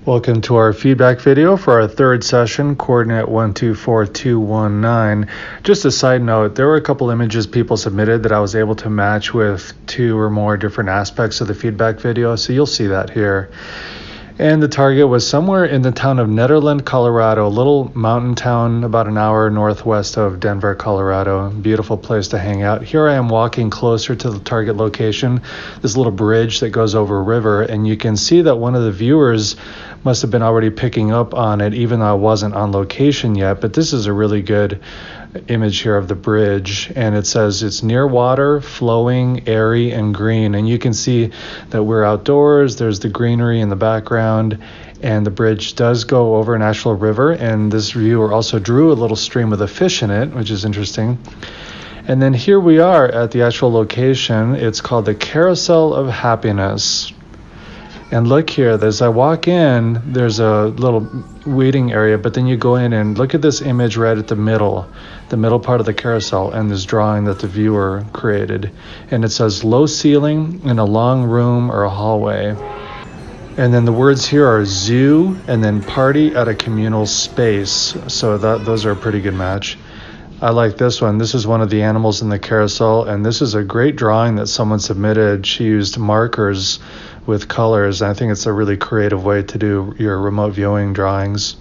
Welcome to our feedback video for our third session, coordinate 124219. Just a side note, there were a couple images people submitted that I was able to match with two or more different aspects of the feedback video, so you'll see that here. And the target was somewhere in the town of Nederland, Colorado, a little mountain town about an hour northwest of Denver, Colorado. Beautiful place to hang out. Here I am walking closer to the target location, this little bridge that goes over a river, and you can see that one of the viewers must have been already picking up on it, even though I wasn't on location yet. But this is a really good image here of the bridge, and it says it's near water, flowing, airy, and green. And you can see that we're outdoors. There's the greenery in the background, and the bridge does go over an actual river. And this viewer also drew a little stream with a fish in it, which is interesting. And then here we are at the actual location. It's called the Carousel of Happiness. And look here, as I walk in, there's a little waiting area, but then you go in and look at this image right at the middle part of the carousel, and this drawing that the viewer created. And it says low ceiling in a long room or a hallway. And then the words here are zoo and then party at a communal space. So those are a pretty good match. I like this one. This is one of the animals in the carousel, and this is a great drawing that someone submitted. She used markers with colors. I think it's a really creative way to do your remote viewing drawings.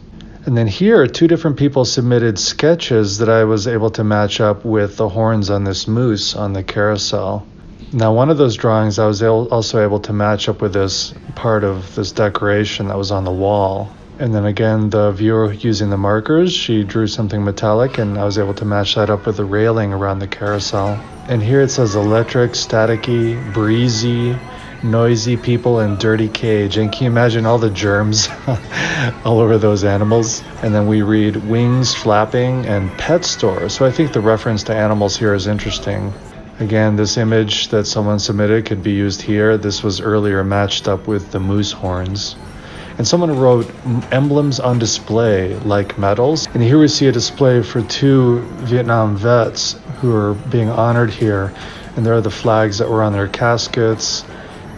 And then here, two different people submitted sketches that I was able to match up with the horns on this moose on the carousel. Now, one of those drawings I was also able to match up with this part of this decoration that was on the wall. And then again, the viewer using the markers, she drew something metallic, and I was able to match that up with the railing around the carousel. And here it says electric, staticky, breezy, noisy people and dirty cage. And can you imagine all the germs all over those animals? And then we read wings flapping and pet store. So I think the reference to animals here is interesting. Again, this image that someone submitted could be used here. This was earlier matched up with the moose horns. And someone wrote emblems on display like medals. And here we see a display for two Vietnam vets who are being honored here. And there are the flags that were on their caskets.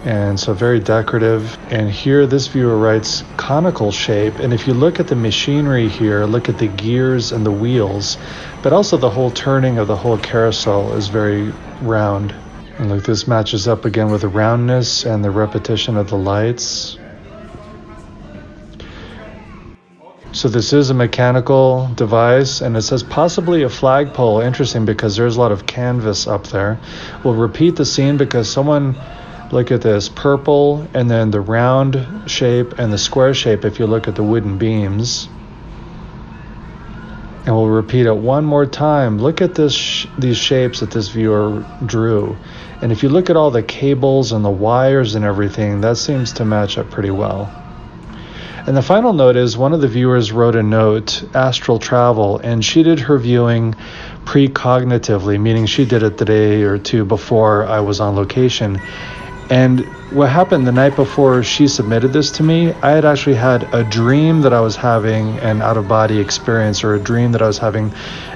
And so very decorative. And here this viewer writes conical shape. And if you look at the machinery here, look at the gears and the wheels, but also the whole turning of the whole carousel is very round. And look, this matches up again with the roundness and the repetition of the lights. So this is a mechanical device, and it says possibly a flagpole. Interesting, because there's a lot of canvas up there. We'll repeat the scene because someone, look at this, purple, and then the round shape and the square shape if you look at the wooden beams. And we'll repeat it one more time. Look at these shapes that this viewer drew. And if you look at all the cables and the wires and everything, that seems to match up pretty well. And the final note is one of the viewers wrote a note, astral travel, and she did her viewing precognitively, meaning she did it the day or two before I was on location. And what happened the night before she submitted this to me, I had actually had a dream that I was having an out-of-body experience, or a dream that I was having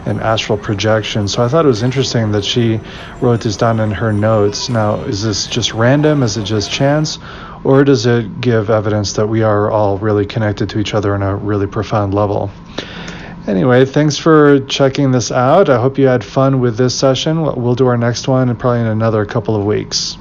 an astral projection. So I thought it was interesting that she wrote this down in her notes. Now, is this just random? Is it just chance? Or does it give evidence that we are all really connected to each other on a really profound level? Anyway, thanks for checking this out. I hope you had fun with this session. We'll do our next one probably in another couple of weeks.